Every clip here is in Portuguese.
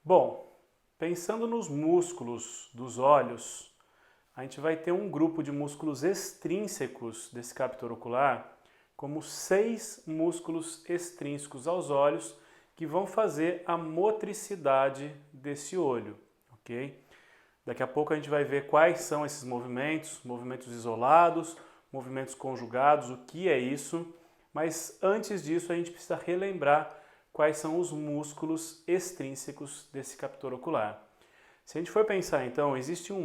Bom, pensando nos músculos dos olhos, a gente vai ter um grupo de músculos extrínsecos desse captor ocular, como 6 músculos extrínsecos aos olhos que vão fazer a motricidade desse olho, ok? Daqui a pouco a gente vai ver quais são esses movimentos, movimentos isolados, movimentos conjugados, o que é isso, mas antes disso a gente precisa relembrar quais são os músculos extrínsecos desse captor ocular. Se a gente for pensar então, existem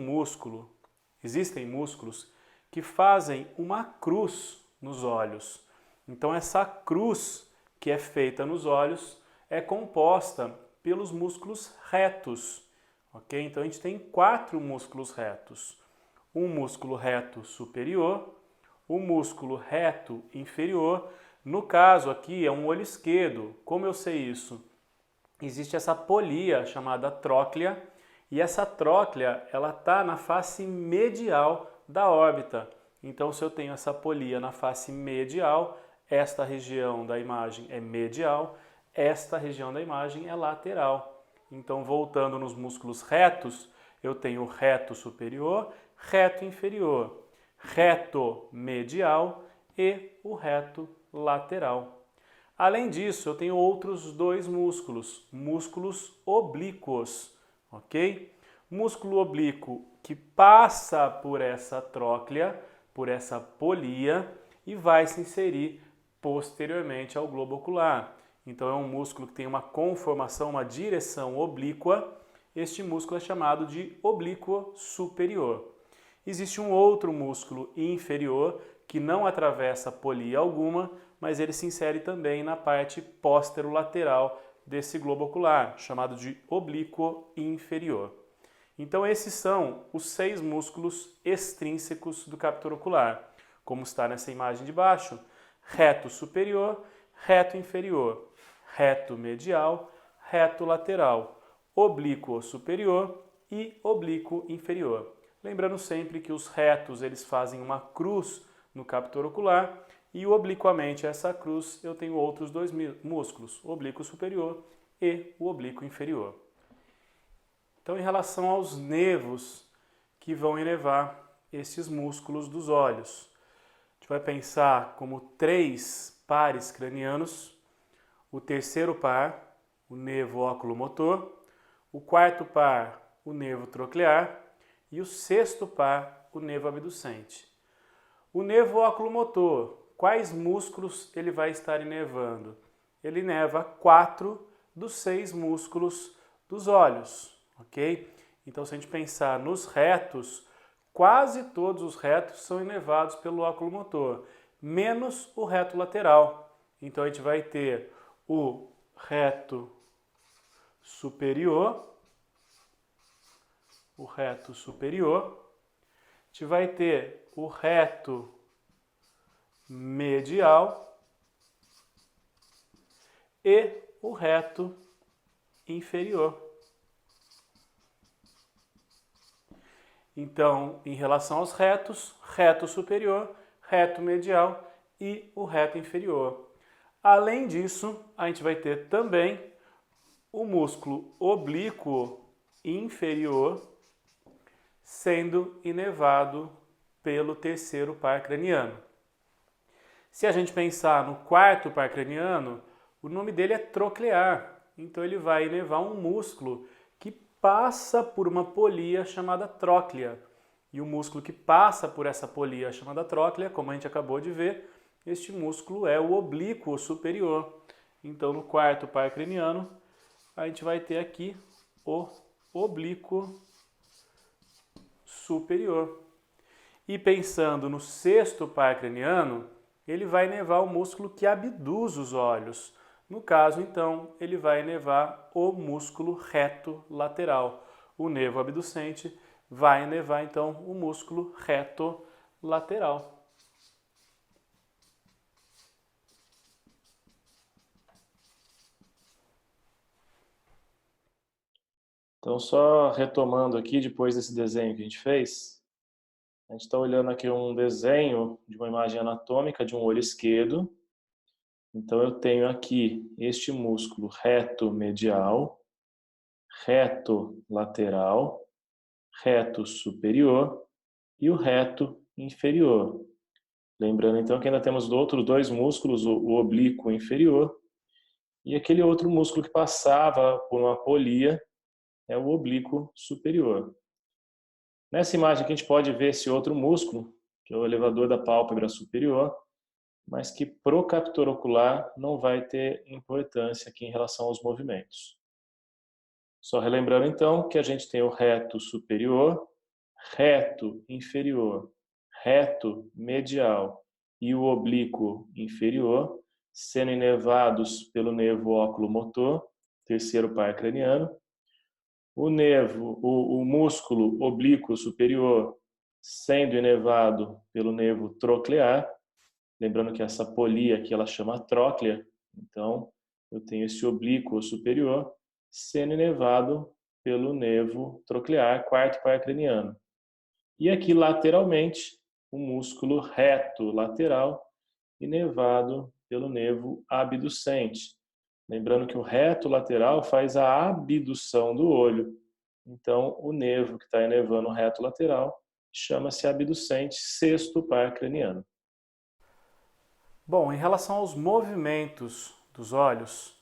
músculos que fazem uma cruz nos olhos. Então essa cruz que é feita nos olhos é composta pelos músculos retos, ok? Então a gente tem 4 músculos retos. Um músculo reto superior, um músculo reto inferior. No caso aqui é um olho esquerdo. Como eu sei isso? Existe essa polia chamada tróclea, e essa tróclea ela está na face medial da órbita. Então, se eu tenho essa polia na face medial, esta região da imagem é medial, esta região da imagem é lateral. Então, voltando nos músculos retos, eu tenho reto superior, reto inferior, reto medial e o reto lateral. Além disso, eu tenho outros 2 músculos oblíquos, ok? Músculo oblíquo que passa por essa tróclea, por essa polia e vai se inserir posteriormente ao globo ocular. Então é um músculo que tem uma conformação, uma direção oblíqua. Este músculo é chamado de oblíquo superior. Existe um outro músculo inferior que não atravessa polia alguma, mas ele se insere também na parte posterolateral desse globo ocular, chamado de oblíquo inferior. Então esses são os 6 músculos extrínsecos do captor ocular, como está nessa imagem de baixo: reto superior, reto inferior, reto medial, reto lateral, oblíquo superior e oblíquo inferior. Lembrando sempre que os retos eles fazem uma cruz no captor ocular e obliquamente a essa cruz eu tenho outros 2 músculos, o oblíquo superior e o oblíquo inferior. Então, em relação aos nervos que vão inervar esses músculos dos olhos, a gente vai pensar como 3 pares cranianos: o terceiro par, o nervo oculomotor, o quarto par, o nervo troclear, e o sexto par, o nervo abducente. O nervo oculomotor, quais músculos ele vai estar inervando? Ele inerva 4 dos 6 músculos dos olhos, ok? Então, se a gente pensar nos retos, quase todos os retos são inervados pelo oculomotor, menos o reto lateral. Então, a gente vai ter o reto superior, a gente vai ter o reto medial e o reto inferior. Então, em relação aos retos, reto superior, reto medial e o reto inferior. Além disso, a gente vai ter também o músculo oblíquo inferior sendo inervado pelo terceiro par craniano. Se a gente pensar no quarto par craniano, o nome dele é troclear. Então ele vai inervar um músculo que passa por uma polia chamada tróclea. E o músculo que passa por essa polia chamada tróclea, como a gente acabou de ver, este músculo é o oblíquo superior. Então no quarto par craniano, a gente vai ter aqui o oblíquo superior. E pensando no sexto par craniano, ele vai inervar o músculo que abduz os olhos. No caso, então, ele vai inervar o músculo reto lateral. O nervo abducente vai inervar, então, o músculo reto lateral. Então, só retomando aqui, depois desse desenho que a gente fez, a gente está olhando aqui um desenho de uma imagem anatômica de um olho esquerdo. Então, eu tenho aqui este músculo reto medial, reto lateral, reto superior e o reto inferior. Lembrando então que ainda temos outros dois músculos, o oblíquo inferior e aquele outro músculo que passava por uma polia é o oblíquo superior. Nessa imagem aqui a gente pode ver esse outro músculo, que é o elevador da pálpebra superior, mas que pro captor ocular não vai ter importância aqui em relação aos movimentos. Só relembrando então que a gente tem o reto superior, reto inferior, reto medial e o oblíquo inferior, sendo inervados pelo nervo oculomotor, terceiro par craniano. O músculo oblíquo superior sendo inervado pelo nervo troclear, lembrando que essa polia aqui ela chama tróclea, então eu tenho esse oblíquo superior sendo inervado pelo nervo troclear, quarto par craniano. E aqui lateralmente, o músculo reto lateral inervado pelo nervo abducente. Lembrando que o reto lateral faz a abdução do olho. Então, o nervo que está inervando o reto lateral chama-se abducente, sexto par craniano. Bom, em relação aos movimentos dos olhos,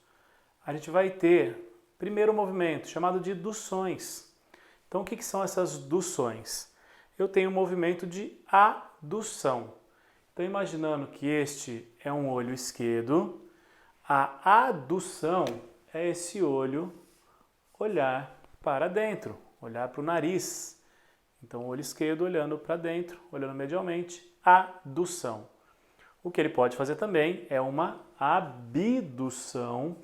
a gente vai ter primeiro movimento chamado de duções. Então, o que são essas duções? Eu tenho um movimento de adução. Então, imaginando que este é um olho esquerdo, a adução é esse olho olhar para dentro, olhar para o nariz. Então, o olho esquerdo olhando para dentro, olhando medialmente, adução. O que ele pode fazer também é uma abdução,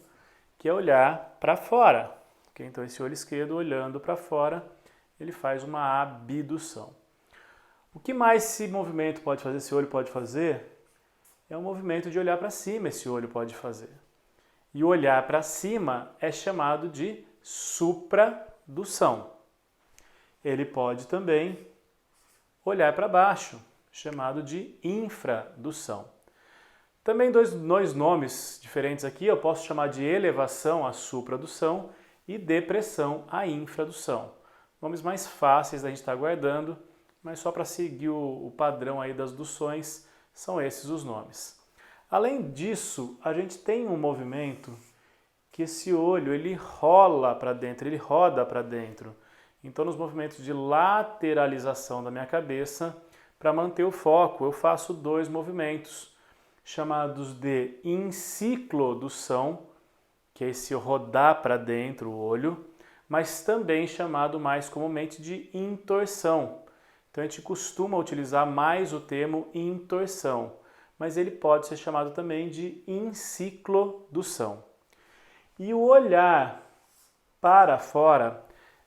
que é olhar para fora. Okay? Então, esse olho esquerdo olhando para fora, ele faz uma abdução. O que mais esse movimento pode fazer, esse olho pode fazer, é um movimento de olhar para cima, esse olho pode fazer. E o olhar para cima é chamado de supradução. Ele pode também olhar para baixo, chamado de infradução. Também dois nomes diferentes aqui, eu posso chamar de elevação, a supradução, e depressão, a infradução. Nomes mais fáceis da gente estar guardando, mas só para seguir o padrão aí das duções, são esses os nomes. Além disso, a gente tem um movimento que esse olho ele rola para dentro, ele roda para dentro. Então, nos movimentos de lateralização da minha cabeça, para manter o foco, eu faço dois movimentos, chamados de enciclodução, que é esse rodar para dentro o olho, mas também chamado mais comumente de intorsão. Então a gente costuma utilizar mais o termo intorsão, mas ele pode ser chamado também de enciclodução. E o olhar para fora,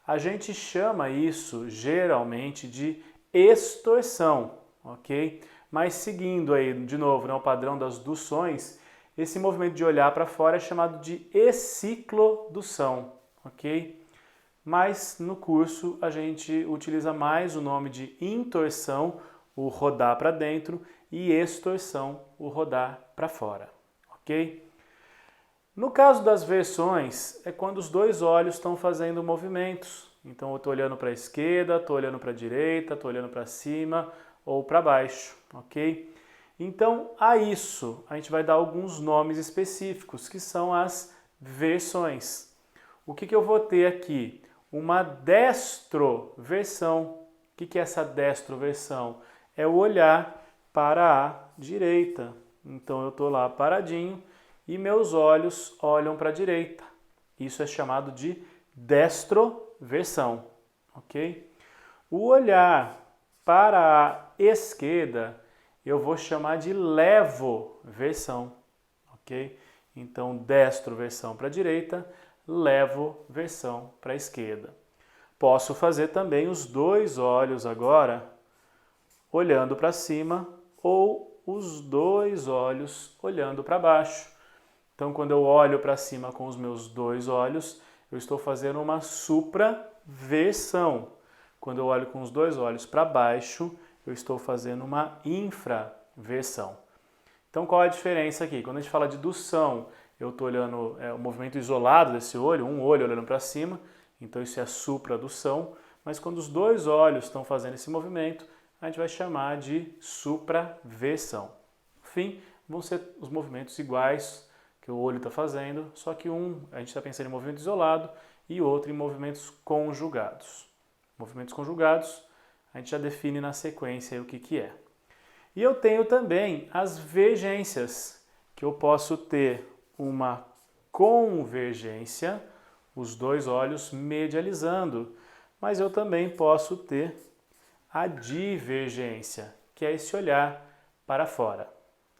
a gente chama isso geralmente de extorsão, ok? Mas seguindo aí de novo, né, o padrão das duções, esse movimento de olhar para fora é chamado de exciclodução, ok? Mas no curso a gente utiliza mais o nome de intorsão, o rodar para dentro, e extorsão, o rodar para fora, ok? No caso das versões, é quando os dois olhos estão fazendo movimentos. Então eu estou olhando para a esquerda, estou olhando para a direita, estou olhando para cima ou para baixo, ok? Então a isso a gente vai dar alguns nomes específicos, que são as versões. O que eu vou ter aqui? Uma destroversão. O que é essa destroversão? É o olhar para a direita. Então eu estou lá paradinho e meus olhos olham para a direita. Isso é chamado de destroversão, ok? O olhar para a esquerda eu vou chamar de levoversão, ok? Então, destroversão para a direita, levoversão para a esquerda. Posso fazer também os dois olhos agora olhando para cima ou os dois olhos olhando para baixo. Então, quando eu olho para cima com os meus dois olhos, eu estou fazendo uma supraversão. Quando eu olho com os dois olhos para baixo, eu estou fazendo uma infraversão. Então, qual é a diferença aqui? Quando a gente fala de dução, eu estou olhando o movimento isolado desse olho, um olho olhando para cima, então isso é a supradução, mas quando os dois olhos estão fazendo esse movimento, a gente vai chamar de supraversão. No fim, vão ser os movimentos iguais que o olho está fazendo, só que um a gente está pensando em movimento isolado e outro em movimentos conjugados. Movimentos conjugados, a gente já define na sequência o que é. E eu tenho também as vergências, que eu posso ter uma convergência, os dois olhos medializando, mas eu também posso ter a divergência, que é esse olhar para fora,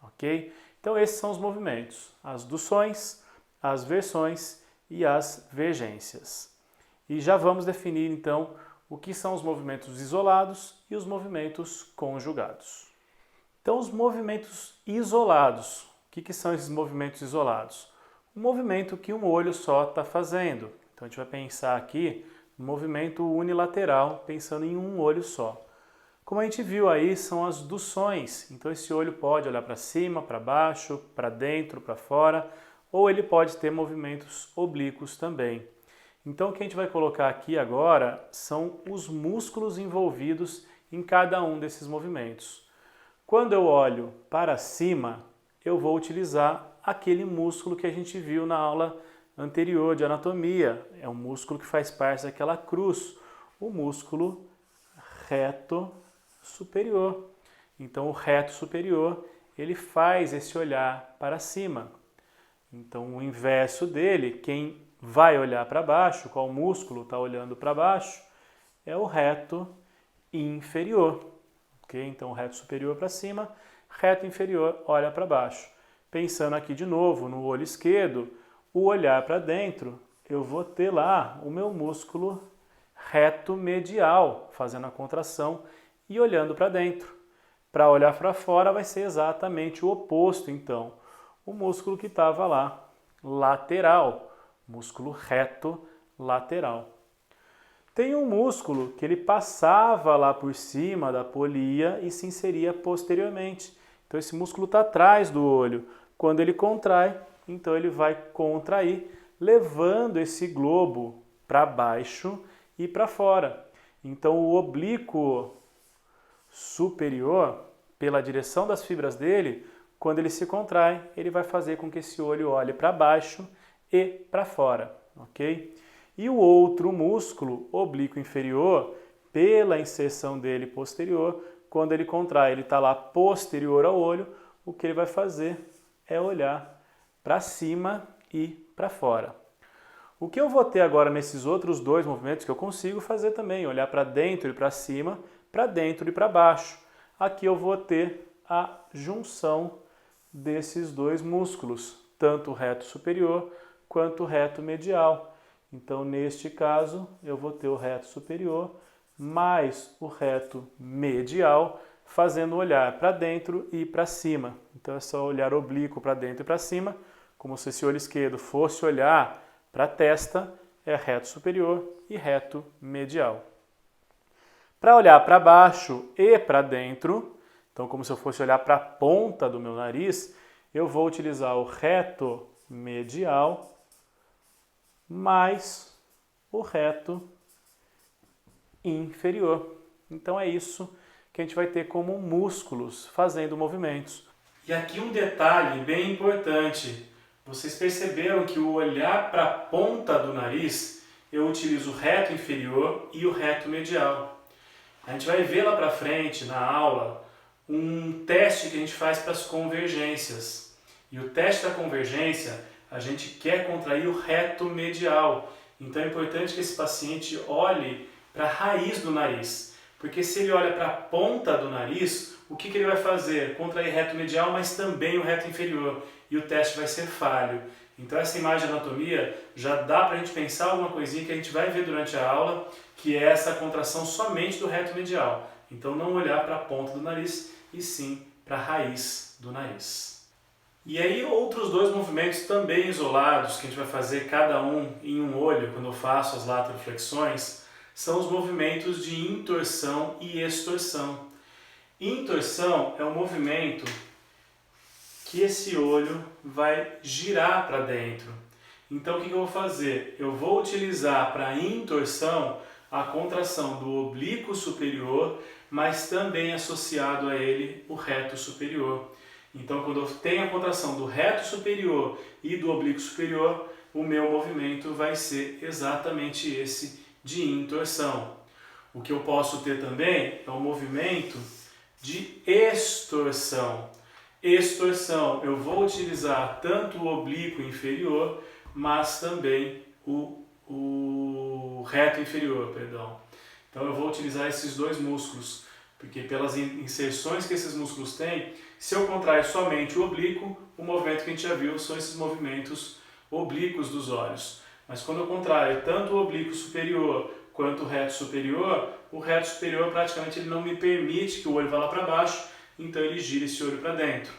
ok? Então esses são os movimentos, as duções, as versões e as vergências. E já vamos definir então o que são os movimentos isolados e os movimentos conjugados. Então os movimentos isolados, o que são esses movimentos isolados? Um movimento que um olho só está fazendo. Então a gente vai pensar aqui no movimento unilateral, pensando em um olho só. Como a gente viu aí, são as duções. Então esse olho pode olhar para cima, para baixo, para dentro, para fora, ou ele pode ter movimentos oblíquos também. Então o que a gente vai colocar aqui agora são os músculos envolvidos em cada um desses movimentos. Quando eu olho para cima, eu vou utilizar aquele músculo que a gente viu na aula anterior de anatomia. É um músculo que faz parte daquela cruz, o músculo reto superior. Então o reto superior, ele faz esse olhar para cima. Então o inverso dele, quem vai olhar para baixo, qual músculo está olhando para baixo, é o reto inferior. Okay? Então o reto superior para cima, reto inferior olha para baixo. Pensando aqui de novo no olho esquerdo, o olhar para dentro, eu vou ter lá o meu músculo reto medial, fazendo a contração e olhando para dentro. Para olhar para fora vai ser exatamente o oposto, então. O músculo que estava lá, lateral, músculo reto lateral. Tem um músculo que ele passava lá por cima da polia e se inseria posteriormente. Então esse músculo está atrás do olho. Quando ele contrai, então ele vai contrair, levando esse globo para baixo e para fora. Então o oblíquo superior, pela direção das fibras dele, quando ele se contrai, ele vai fazer com que esse olho olhe para baixo e para fora, ok? E o outro músculo, oblíquo inferior, pela inserção dele posterior, quando ele contrai, ele está lá posterior ao olho, o que ele vai fazer é olhar para cima e para fora. O que eu vou ter agora nesses outros dois movimentos que eu consigo fazer também, olhar para dentro e para cima, para dentro e para baixo. Aqui eu vou ter a junção desses dois músculos, tanto o reto superior quanto o reto medial. Então, neste caso, eu vou ter o reto superior mais o reto medial, fazendo olhar para dentro e para cima. Então, é só olhar oblíquo para dentro e para cima, como se esse olho esquerdo fosse olhar para a testa, é reto superior e reto medial. Para olhar para baixo e para dentro, então como se eu fosse olhar para a ponta do meu nariz, eu vou utilizar o reto medial mais o reto inferior. Então é isso que a gente vai ter como músculos fazendo movimentos. E aqui um detalhe bem importante. Vocês perceberam que o olhar para a ponta do nariz, eu utilizo o reto inferior e o reto medial. A gente vai ver lá para frente, na aula, um teste que a gente faz para as convergências. E o teste da convergência, a gente quer contrair o reto medial. Então é importante que esse paciente olhe para a raiz do nariz. Porque se ele olha para a ponta do nariz, o que ele vai fazer? Contrair reto medial, mas também o reto inferior. E o teste vai ser falho. Então essa imagem de anatomia já dá para a gente pensar alguma coisinha que a gente vai ver durante a aula, que é essa contração somente do reto medial. Então não olhar para a ponta do nariz, e sim para a raiz do nariz. E aí outros dois movimentos também isolados, que a gente vai fazer cada um em um olho, quando eu faço as lateroflexões, são os movimentos de intorsão e extorsão. Intorsão é um movimento que esse olho vai girar para dentro. Então o que eu vou fazer? Eu vou utilizar para intorção a contração do oblíquo superior, mas também associado a ele o reto superior. Então quando eu tenho a contração do reto superior e do oblíquo superior, o meu movimento vai ser exatamente esse de intorção. O que eu posso ter também é um movimento de extorsão. Extorsão, eu vou utilizar tanto o oblíquo inferior, mas também o reto inferior, perdão. Então eu vou utilizar esses dois músculos, porque pelas inserções que esses músculos têm, se eu contrair somente o oblíquo, o movimento que a gente já viu são esses movimentos oblíquos dos olhos. Mas quando eu contraio tanto o oblíquo superior quanto o reto superior praticamente ele não me permite que o olho vá lá para baixo, então ele gira esse olho para dentro.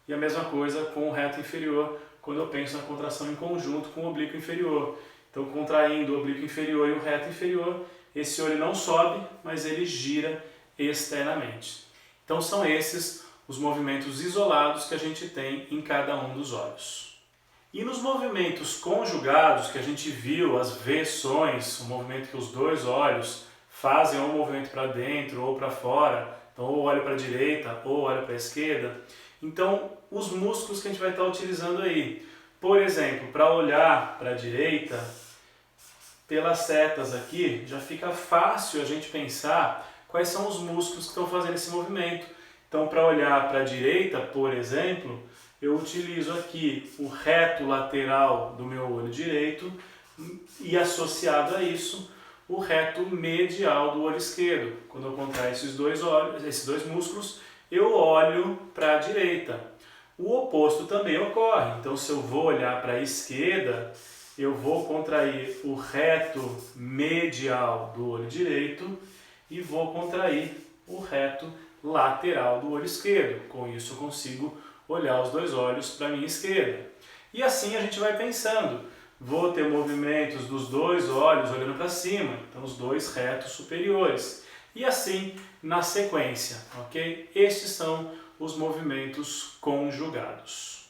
E a mesma coisa com o reto inferior, quando eu penso na contração em conjunto com o oblíquo inferior. Então, contraindo o oblíquo inferior e o reto inferior, esse olho não sobe, mas ele gira externamente. Então, são esses os movimentos isolados que a gente tem em cada um dos olhos. E nos movimentos conjugados, que a gente viu, as versões, o movimento que os dois olhos fazem um movimento para dentro ou para fora, então ou olho para a direita ou olho para a esquerda, então os músculos que a gente vai estar utilizando aí. Por exemplo, para olhar para a direita, pelas setas aqui, já fica fácil a gente pensar quais são os músculos que estão fazendo esse movimento. Então, para olhar para a direita, por exemplo, eu utilizo aqui o reto lateral do meu olho direito e associado a isso o reto medial do olho esquerdo. Quando eu contraio esses dois músculos, eu olho para a direita. O oposto também ocorre. Então, se eu vou olhar para a esquerda, eu vou contrair o reto medial do olho direito e vou contrair o reto lateral do olho esquerdo. Com isso, eu consigo olhar os dois olhos para a minha esquerda. E assim a gente vai pensando. Vou ter movimentos dos dois olhos olhando para cima, então os dois retos superiores. E assim na sequência, ok? Estes são os movimentos conjugados.